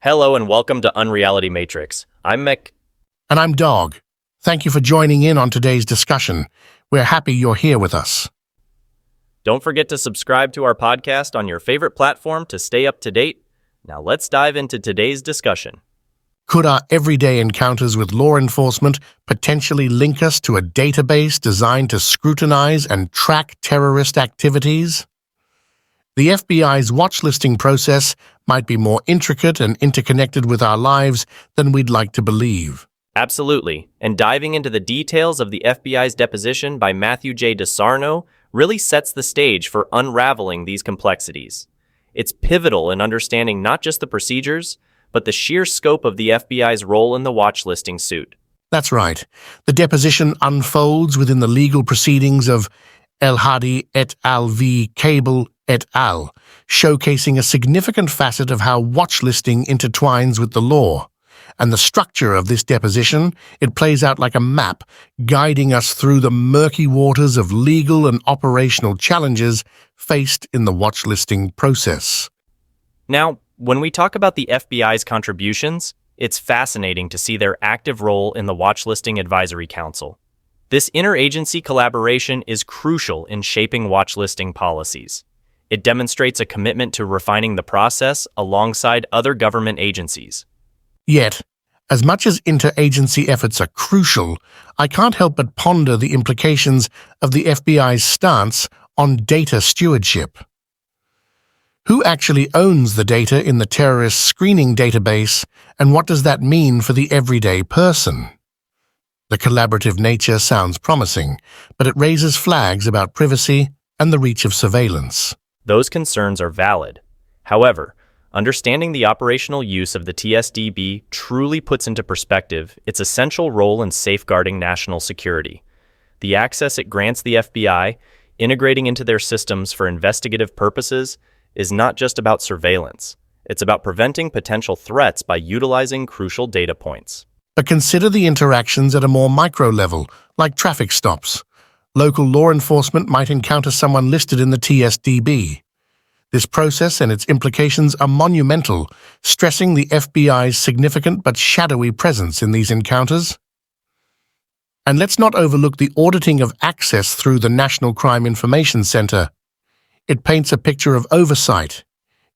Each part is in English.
Hello and welcome to Unreality Matrix. I'm Mick. And I'm Dog. Thank you for joining in on today's discussion. We're happy you're here with us. Don't forget to subscribe to our podcast on your favorite platform to stay up to date. Now let's dive into today's discussion. Could our everyday encounters with law enforcement potentially link us to a database designed to scrutinize and track terrorist activities? The FBI's watchlisting process might be more intricate and interconnected with our lives than we'd like to believe. Absolutely. And diving into the details of the FBI's deposition by Matthew J. DeSarno really sets the stage for unraveling these complexities. It's pivotal in understanding not just the procedures, but the sheer scope of the FBI's role in the watchlisting suit. That's right. The deposition unfolds within the legal proceedings of El Hadi et al. V. Cable et al., showcasing a significant facet of how watchlisting intertwines with the law. And the structure of this deposition, it plays out like a map, guiding us through the murky waters of legal and operational challenges faced in the watchlisting process. Now, when we talk about the FBI's contributions, it's fascinating to see their active role in the Watchlisting Advisory Council. This interagency collaboration is crucial in shaping watchlisting policies. It demonstrates a commitment to refining the process alongside other government agencies. Yet, as much as interagency efforts are crucial, I can't help but ponder the implications of the FBI's stance on data stewardship. Who actually owns the data in the terrorist screening database, and what does that mean for the everyday person? The collaborative nature sounds promising, but it raises flags about privacy and the reach of surveillance. Those concerns are valid. However, understanding the operational use of the TSDB truly puts into perspective its essential role in safeguarding national security. The access it grants the FBI, integrating into their systems for investigative purposes, is not just about surveillance. It's about preventing potential threats by utilizing crucial data points. But consider the interactions at a more micro level, like traffic stops. Local law enforcement might encounter someone listed in the TSDB. This process and its implications are monumental, stressing the FBI's significant but shadowy presence in these encounters. And let's not overlook the auditing of access through the National Crime Information Center. It paints a picture of oversight,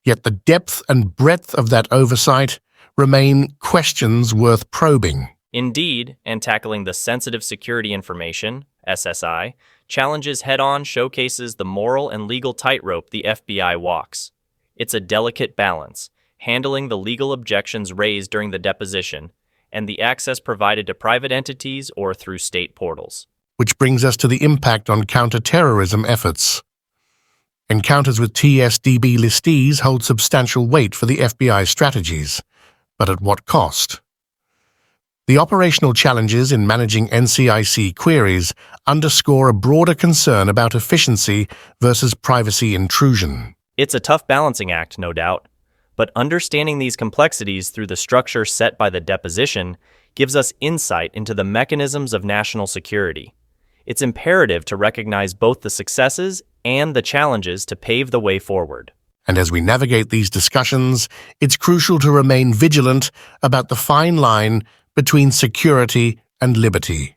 yet the depth and breadth of that oversight remain questions worth probing. Indeed, and tackling the sensitive security information, SSI, challenges head-on showcases the moral and legal tightrope the FBI walks. It's a delicate balance, handling the legal objections raised during the deposition and the access provided to private entities or through state portals. Which brings us to the impact on counterterrorism efforts. Encounters with TSDB listees hold substantial weight for the FBI's strategies, but at what cost? The operational challenges in managing NCIC queries underscore a broader concern about efficiency versus privacy intrusion. It's a tough balancing act, no doubt, but understanding these complexities through the structure set by the deposition gives us insight into the mechanisms of national security. It's imperative to recognize both the successes and the challenges to pave the way forward. And as we navigate these discussions, it's crucial to remain vigilant about the fine line between security and liberty.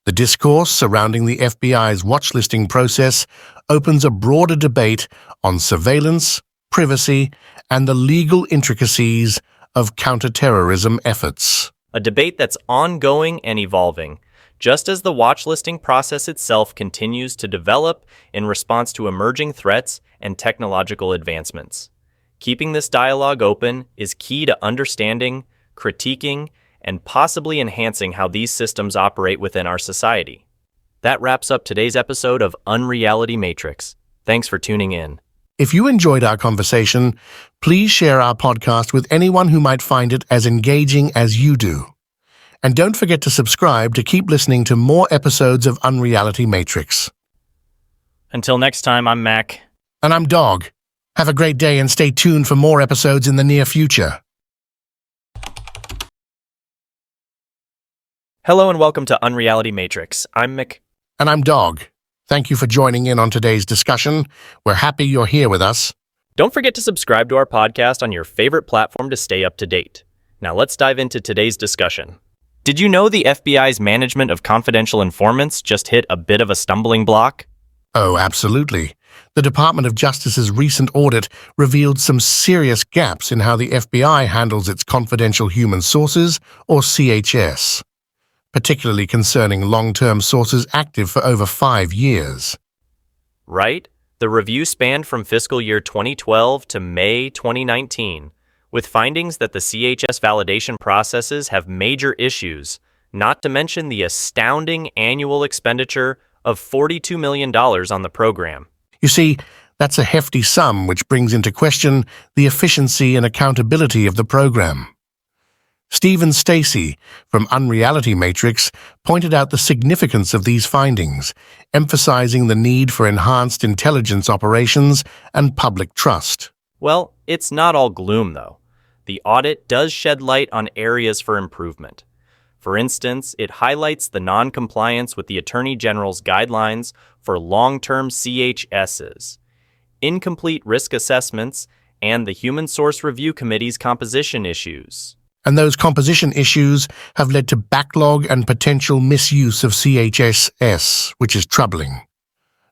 The discourse surrounding the FBI's watchlisting process opens a broader debate on surveillance, privacy, and the legal intricacies of counterterrorism efforts. A debate that's ongoing and evolving, just as the watchlisting process itself continues to develop in response to emerging threats and technological advancements. Keeping this dialogue open is key to understanding, critiquing, and possibly enhancing how these systems operate within our society. That wraps up today's episode of Unreality Matrix. Thanks for tuning in. If you enjoyed our conversation, please share our podcast with anyone who might find it as engaging as you do. And don't forget to subscribe to keep listening to more episodes of Unreality Matrix. Until next time, I'm Mac. And I'm Dog. Have a great day and stay tuned for more episodes in the near future. Hello and welcome to Unreality Matrix. I'm Mick. And I'm Dog. Thank you for joining in on today's discussion. We're happy you're here with us. Don't forget to subscribe to our podcast on your favorite platform to stay up to date. Now let's dive into today's discussion. Did you know the FBI's management of confidential informants just hit a bit of a stumbling block? Oh, absolutely. The Department of Justice's recent audit revealed some serious gaps in how the FBI handles its confidential human sources, or CHS, particularly concerning long-term sources active for over 5 years. Right? The review spanned from fiscal year 2012 to May 2019, with findings that the CHS validation processes have major issues, not to mention the astounding annual expenditure of $42 million on the program. You see, that's a hefty sum which brings into question the efficiency and accountability of the program. Stephen Stacy from Unreality Matrix pointed out the significance of these findings, emphasizing the need for enhanced intelligence operations and public trust. Well, it's not all gloom, though. The audit does shed light on areas for improvement. For instance, it highlights the non-compliance with the Attorney General's guidelines for long-term CHSs, incomplete risk assessments, and the Human Source Review Committee's composition issues. And those composition issues have led to backlog and potential misuse of CHSs, which is troubling.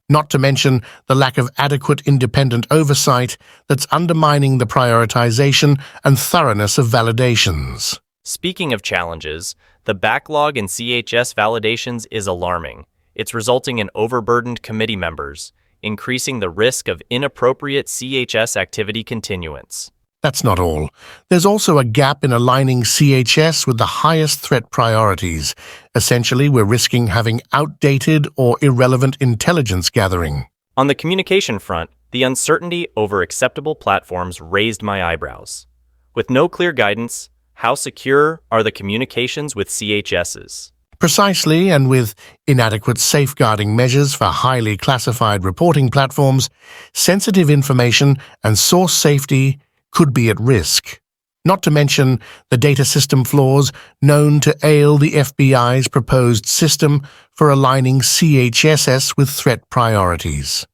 Not to mention the lack of adequate independent oversight that's undermining the prioritization and thoroughness of validations. Speaking of challenges, the backlog in CHS validations is alarming. It's resulting in overburdened committee members, increasing the risk of inappropriate CHS activity continuance. That's not all. There's also a gap in aligning CHS with the highest threat priorities. Essentially, we're risking having outdated or irrelevant intelligence gathering. On the communication front, the uncertainty over acceptable platforms raised my eyebrows. With no clear guidance, how secure are the communications with CHSs? Precisely, and with inadequate safeguarding measures for highly classified reporting platforms, sensitive information and source safety could be at risk. Not to mention the data system flaws known to ail the FBI's proposed system for aligning CHSs with threat priorities.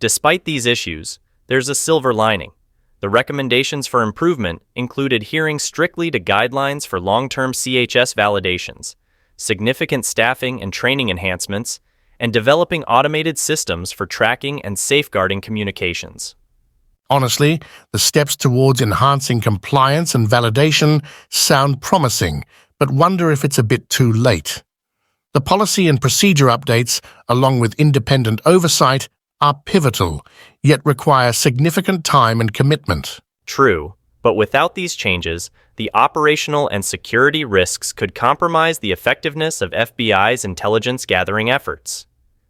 Despite these issues, there's a silver lining. The recommendations for improvement include adhering strictly to guidelines for long-term CHS validations, significant staffing and training enhancements, and developing automated systems for tracking and safeguarding communications. Honestly, the steps towards enhancing compliance and validation sound promising, but wonder if it's a bit too late. The policy and procedure updates, along with independent oversight, are pivotal, yet require significant time and commitment. True, but without these changes, the operational and security risks could compromise the effectiveness of FBI's intelligence gathering efforts.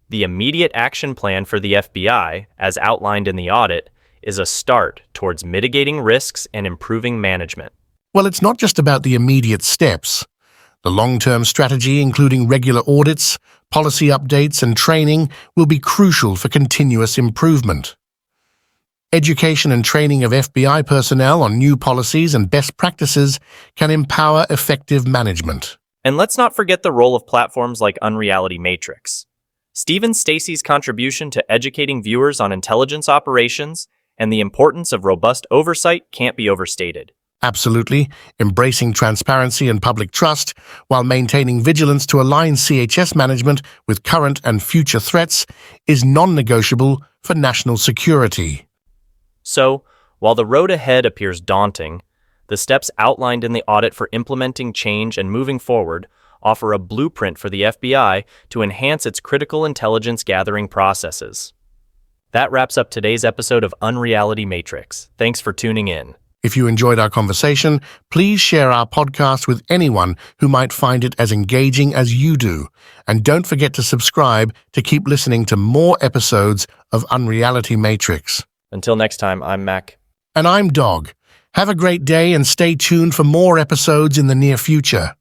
The immediate action plan for the FBI, as outlined in the audit, is a start towards mitigating risks and improving management. Well, it's not just about the immediate steps. The long-term strategy, including regular audits, policy updates, and training, will be crucial for continuous improvement. Education and training of FBI personnel on new policies and best practices can empower effective management. And let's not forget the role of platforms like Unreality Matrix. Stephen Stacy's contribution to educating viewers on intelligence operations and the importance of robust oversight can't be overstated. Absolutely, embracing transparency and public trust while maintaining vigilance to align CHS management with current and future threats is non-negotiable for national security. So, while the road ahead appears daunting, the steps outlined in the audit for implementing change and moving forward offer a blueprint for the FBI to enhance its critical intelligence gathering processes. That wraps up today's episode of Unreality Matrix. Thanks for tuning in. If you enjoyed our conversation, please share our podcast with anyone who might find it as engaging as you do. And don't forget to subscribe to keep listening to more episodes of Unreality Matrix. Until next time, I'm Mac. And I'm Dog. Have a great day and stay tuned for more episodes in the near future.